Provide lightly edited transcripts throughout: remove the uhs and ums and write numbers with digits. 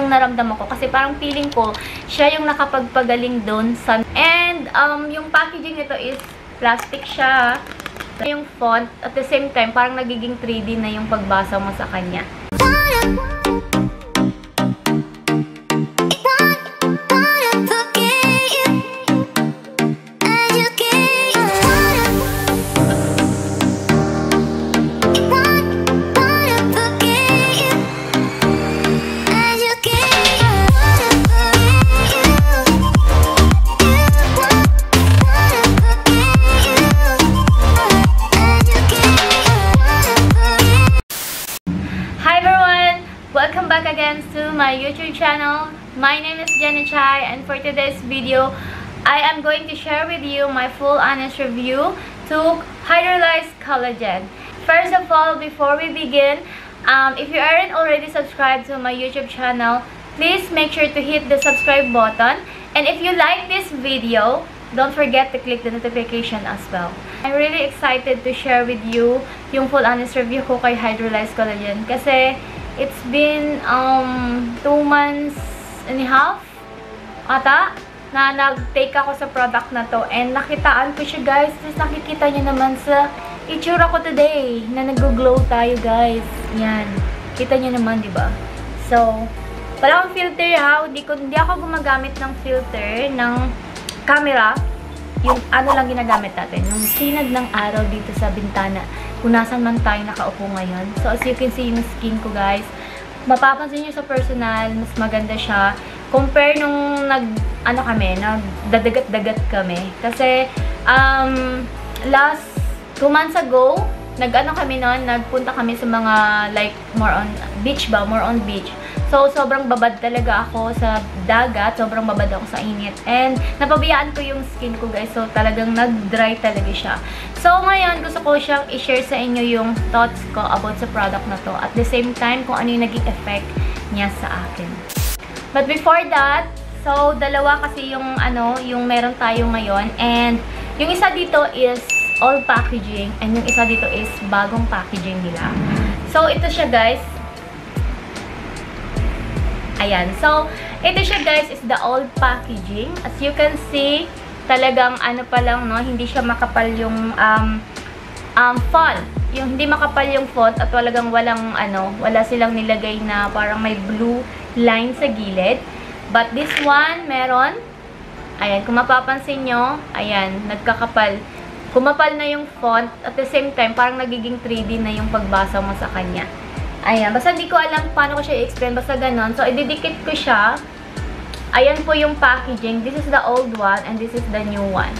yung naramdaman ko. Kasi parang feeling ko, siya yung nakapagpagaling doon sa... And, yung packaging nito is plastic siya. Yung font, at the same time, parang nagiging 3D na yung pagbasa mo sa kanya. Welcome back again to my YouTube channel. My name is Jenny Chai, and for today's video, I am going to share with you my full honest review to Hydrolyze Collagen. First of all, before we begin, if you aren't already subscribed to my YouTube channel, please make sure to hit the subscribe button. And if you like this video, don't forget to click the notification as well. I'm really excited to share with you yung full honest review ko kay Hydrolyze Collagen kasi it's been 2 months and a half ata na nag-take ako sa product na to, and nakitaan ko siya, guys. Tapos nakikita niyo naman sa itsura ko today na nag-glow tayo, guys. Yan. Kita niyo naman, di ba? So, wala akong filter, ha. Hindi ako gumagamit ng filter ng camera. Yung ano lang ginagamit natin, yung sinag ng araw dito sa bintana kung nasan man tayo nakaupo ngayon. So, as you can see, yung skin ko, guys, mapapansin nyo sa personal, mas maganda siya compare nung nagdadagat-dagat kami. Kasi, last 2 months ago, nagpunta kami sa mga, like, more on beach. So, sobrang babad talaga ako sa dagat. Sobrang babad ako sa init. And, napabayaan ko yung skin ko, guys. So, talagang nag-dry talaga siya. So, ngayon, gusto ko siyang i-share sa inyo yung thoughts ko about sa product na to. At the same time, kung ano yung naging effect niya sa akin. But before that, so, dalawa kasi yung, yung meron tayo ngayon. And, yung isa dito is old packaging. And yung isa dito is bagong packaging nila. So, ito siya, guys. Ayan. So, ito siya, guys, is the old packaging. As you can see, talagang pa lang, no? Hindi siya makapal yung font. Yung hindi makapal yung font at talagang wala silang nilagay na parang may blue line sa gilid. But this one, meron. Ayan, kung mapapansin nyo, ayan, nagkakapal. Kumapal na yung font at the same time, parang nagiging 3D na yung pagbasa mo sa kanya. Ayan, basta hindi ko alam paano ko siya i-explain, basta ganon. So, ididikit ko siya. Ayan po yung packaging. This is the old one and this is the new one.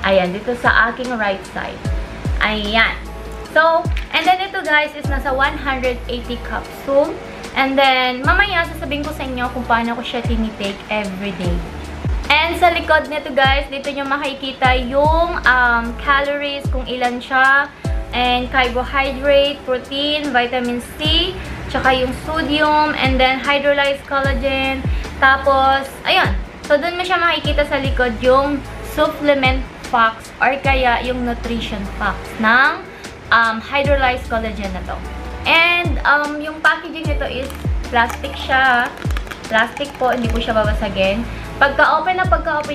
Ayan, dito sa aking right side. Ayan. So, and then ito, guys, is nasa 180 capsule. And then, mamaya sasabihin ko sa inyo kung paano ko siya tinitake everyday. And sa likod nito, guys, dito nyo makikita yung calories, kung ilan siya. And carbohydrate, protein, vitamin C, tsaka yung sodium, and then hydrolyzed collagen. Tapos, ayun. So, dun mo siya makikita sa likod yung supplement facts or kaya yung nutrition facts ng hydrolyzed collagen na to. And, yung packaging nito is plastic siya. Plastic po, hindi po siya babasagin. Pagka-open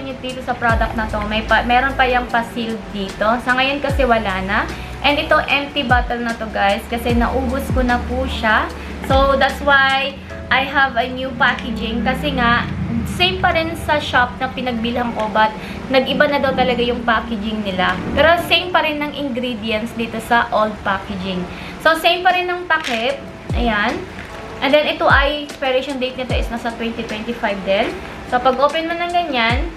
nyo dito sa product na to, meron pa yung pa-sealed dito. Sa ngayon kasi wala na. And ito, empty bottle na to, guys, kasi naubos ko na po siya. So, that's why I have a new packaging. Kasi nga, same pa rin sa shop na pinagbilhan ko, but nag-iba na daw talaga yung packaging nila. Pero same pa rin ng ingredients dito sa old packaging. So, same pa rin ng takip. Ayan. And then, ito ay, expiration date nito is nasa 2025 din. So, pag open mo ng ganyan,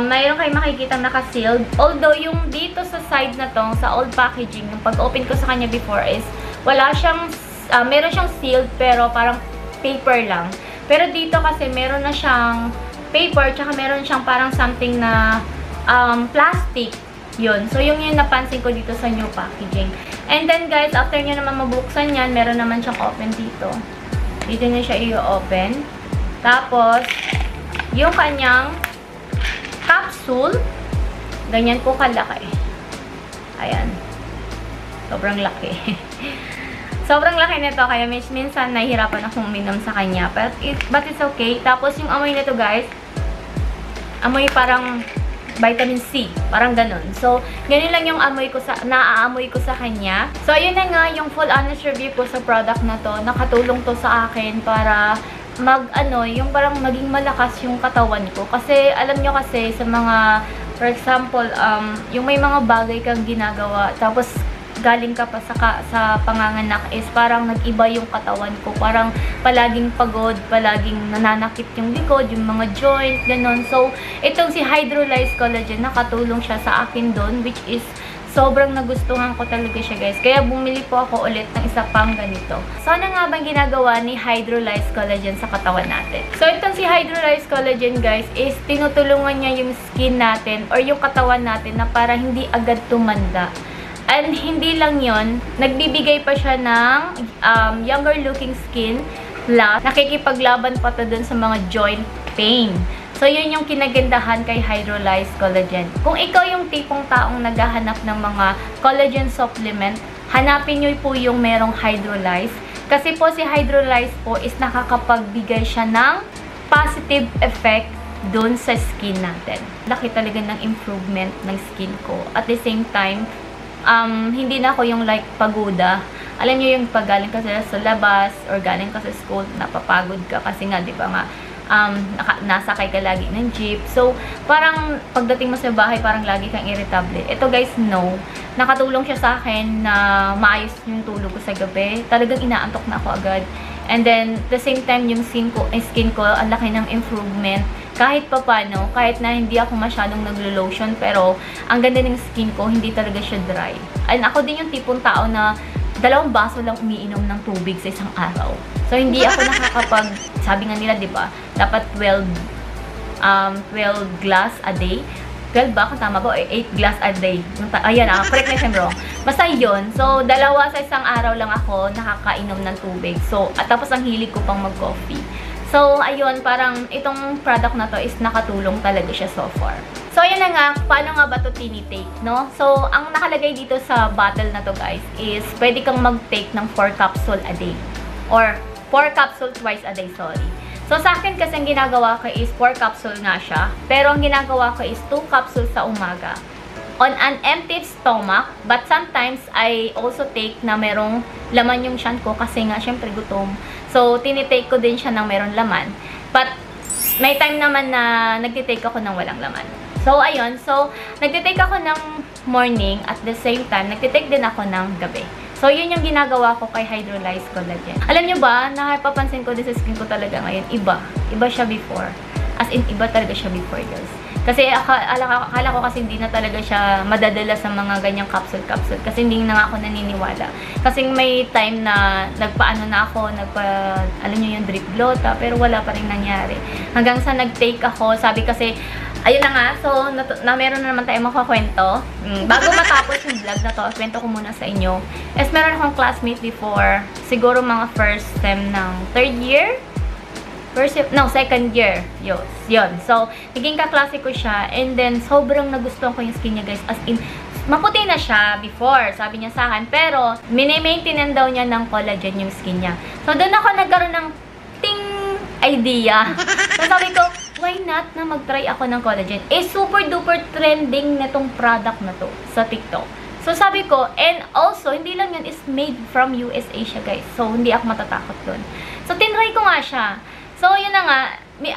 mayroon kayo makikita naka-sealed. Although, yung dito sa side na to, sa old packaging, yung pag-open ko sa kanya before is, wala siyang, meron siyang sealed, pero parang paper lang. Pero dito kasi, meron na siyang paper, tsaka meron siyang parang something na plastic. Yun. So, yung napansin ko dito sa new packaging. And then, guys, after nyo naman mabuksan yan, meron naman siyang open dito. Dito nyo siya i-open. Tapos, yung kanyang capsule, ganyan po kalaki. Ayan. Sobrang laki. Sobrang laki nito, kaya minsan nahihirapan akong uminom sa kanya. But it's okay. Tapos yung amoy nito guys, amoy parang vitamin C. Parang ganun. So, ganun lang yung naaamoy ko sa kanya. So, ayun na nga yung full honest review ko sa product na to. Nakatulong to sa akin para yung parang maging malakas yung katawan ko. Kasi, alam nyo kasi sa mga, for example, yung may mga bagay kang ginagawa, tapos galing ka pa sa panganganak is parang nag-iba yung katawan ko. Parang palaging pagod, palaging nananakit yung likod, yung mga joint, ganun. So, itong si Hydrolyze Collagen, nakatulong siya sa akin doon, which is sobrang nagustuhan ko talaga siya guys. Kaya bumili po ako ulit ng isa pang ganito. So, ano nga bang ginagawa ni Hydrolyze Collagen sa katawan natin? So, itong si Hydrolyze Collagen guys is tinutulungan niya yung skin natin or yung katawan natin na para hindi agad tumanda. And hindi lang yon, nagbibigay pa siya ng younger looking skin plus nakikipaglaban pa to dun sa mga joint pain. So, yun yung kinagandahan kay Hydrolyze Collagen. Kung ikaw yung tipong taong naghahanap ng mga collagen supplement, hanapin nyo po yung merong Hydrolyze. Kasi po si Hydrolyze po is nakakapagbigay siya ng positive effect dun sa skin natin. Laki talaga ng improvement ng skin ko. At the same time, hindi na ako yung like pagoda. Alam niyo yung pag galing ka sa labas or galing ka sa school, napapagod ka kasi nga, di ba nga, nasakay ka lagi ng jeep. So, parang pagdating mo sa bahay, parang lagi kang irritable. Ito guys, no. Nakatulong siya sa akin na maayos yung tulog ko sa gabi. Talagang inaantok na ako agad. And then, the same time, yung skin ko, ang laki ng improvement. Kahit papano, kahit na hindi ako masyadong naglo-lotion, pero ang ganda ng skin ko, hindi talaga siya dry. And ako din yung tipong tao na 2 baso lang umiinom ng tubig sa isang araw. So, hindi ako nakakapag, sabi nga nila, di ba, dapat 12 glass a day. 12 ba? Kung tama ba? 8 glass a day. Ayan correct me if I'm wrong. Basta yun. So, 2 sa isang araw lang ako nakakainom ng tubig. So, at tapos ang hilig ko pang mag-coffee. So, ayun, parang itong product na to is nakatulong talaga siya so far. So, ayan na nga, paano nga ba ito tinitake, no? So, ang nakalagay dito sa bottle na to guys is pwede kang mag-take ng 4 capsule a day. Or 4 capsule twice a day, sorry. So, sa akin kasi ang ginagawa ko is 4 capsule nga siya. Pero ang ginagawa ko is 2 capsule sa umaga. On an empty stomach, but sometimes I also take na merong laman yung tiyan ko kasi nga, syempre gutom. So, tinitake ko din siya ng merong laman. But, may time naman na nagtitake ako ng walang laman. So, ayun. So, nagtitake ako ng morning at the same time, nagtitake din ako ng gabi. So, yun yung ginagawa ko kay Hydrolyze Collagen. Alam nyo ba, nakapapansin ko din sa skin ko talaga ngayon, iba. Iba siya before. As in, iba talaga siya before, guys. Kasi akala ko kasi hindi na talaga siya madadala sa mga ganyang capsule-capsule. Kasi hindi na nga ako naniniwala. Kasi may time na nagpaano na ako, alam nyo yung drip glota, pero wala pa rin nangyari. Hanggang sa nag-take ako, sabi kasi, ayun na nga, so meron na naman tayo makakwento. Bago matapos yung vlog na to, kwento ko muna sa inyo. Meron akong classmate before, siguro mga first sem ng third year, second year. Yun. So, naging kaklase ko siya. And then, sobrang nagustuhan ko yung skin niya, guys. As in, maputi na siya before, sabi niya sa akin. Pero, mini-maintain daw niya ng collagen yung skin niya. So, doon ako nagkaroon ng ting idea. So, sabi ko, why not na mag-try ako ng collagen? Super duper trending netong product na to sa TikTok. So, sabi ko, and also, hindi lang yun, is made from USA siya, guys. So, hindi ako matatakot doon. So, tinry ko nga siya. So, yun na nga,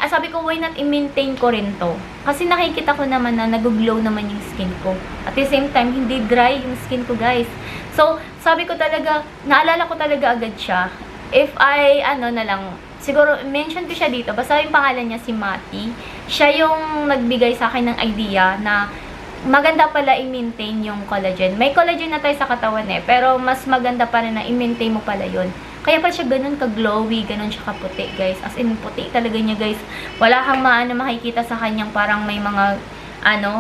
sabi ko, why not i-maintain ko rin to? Kasi nakikita ko naman na nag-glow naman yung skin ko. At the same time, hindi dry yung skin ko, guys. So, sabi ko talaga, naalala ko talaga agad siya. If siguro, mention ko siya dito. Basta yung pangalan niya, si Mati. Siya yung nagbigay sa akin ng idea na maganda pala i-maintain yung collagen. May collagen na tayo sa katawan pero mas maganda pa rin na i-maintain mo pala yun. Kaya pala siya ganun ka-glowy, ganun siya kaputi, guys. As in, puti talaga niya, guys. Wala kang makikita sa kanyang parang may mga,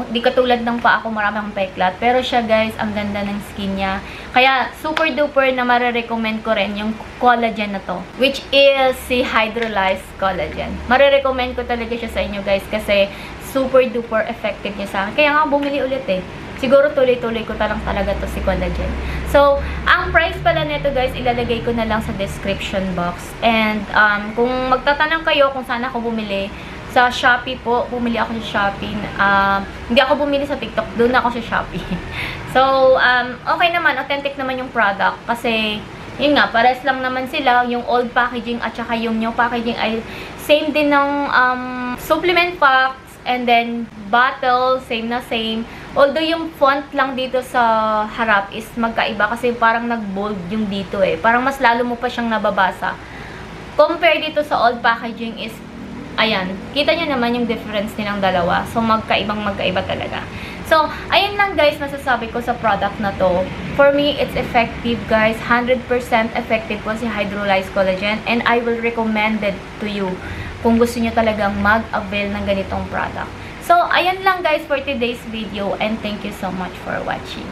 di katulad ng pa ako, marami akong peklat. Pero siya, guys, ang ganda ng skin niya. Kaya, super duper na marirecommend ko rin yung collagen na to. Which is si Hydrolyze Collagen. Marirecommend ko talaga siya sa inyo, guys. Kasi, super duper effective niya sa akin. Kaya nga, bumili ulit eh. Siguro tuloy-tuloy ko talaga to si collagen. So, ang price pala nito guys, ilalagay ko na lang sa description box. And kung magtatanong kayo kung saan ako bumili, sa Shopee po, bumili ako sa Shopee. Hindi ako bumili sa TikTok, doon ako sa Shopee. So, okay naman, authentic naman yung product. Kasi, yun nga, pares lang naman sila. Yung old packaging at saka yung new packaging ay same din ng supplement packs. And then, bottle, same na same. Although, yung font lang dito sa harap is magkaiba kasi parang nag-bold yung dito eh. Parang mas lalo mo pa siyang nababasa. Compare dito sa old packaging is ayan, kita nyo naman yung difference nilang dalawa. So, magkaiba talaga. So, ayun lang guys, masasabi ko sa product na to. For me, it's effective guys. 100% effective po si Hydrolyzed Collagen. And I will recommend it to you kung gusto nyo talagang mag-avail ng ganitong product. So, ayun lang guys for today's video. And thank you so much for watching.